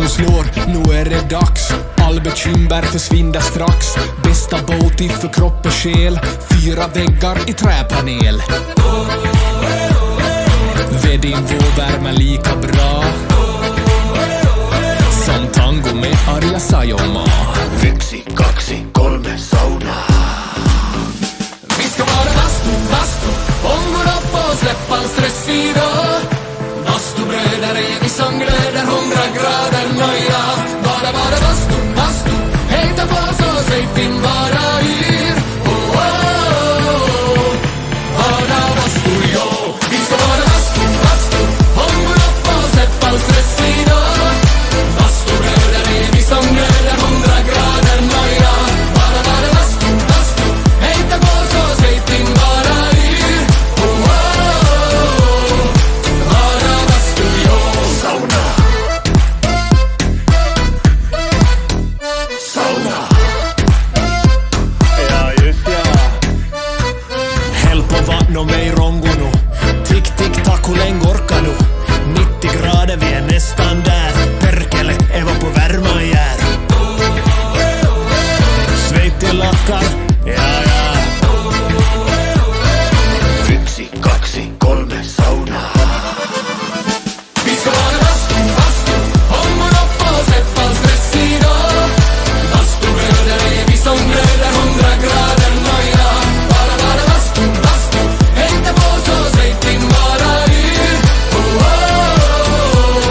motorn slår, nu är det dags. All bekymmer försvinner strax. Bästa boti för kropp och själ. 4 väggar i träpanel. Vedinvå värmer lika bra som tango med Arja Saijonmaa. 1, 2, 3 sauna. Vi ska vara bastu, om går upp och släppa all stress idag. Bastubröder är vi som glöder 100 grader nöja. Bara bastu, hejta på så säg din bara yr. Oh, oh, oh. Bara bastu, jo. Vi ska vara bastu, om går upp och släppa all stress idag. Bastubröder är vi som glöder 100 grader nöja. Bara bastu, hejta på så säg din bara yr. Oh, oh, oh. Bara bastu, jo. Sauna. Ja, just ja. Helppo vattno mig rongunu. Tick, tick, tack, hur länge orkar du? 90 grader, vi är nästan där. Perkele, Eva på värma jär. Sveit i lackar, ja, ja. 1, 2, 3 sauna. Vi ska vara bastu, om och upp och släpp all stress idag. Bastubröder är vi som glöder 100 grader nöja. Bara bastu, hejta på så säg din bara yr. Oh, oh, oh.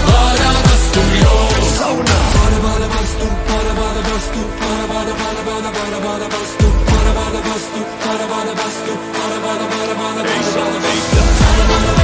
Bara bastu, jo. Sauna. Bara bastu, bara bastu, bara bastu, bara bastu, bara bastu, bara bastu, bara bastu.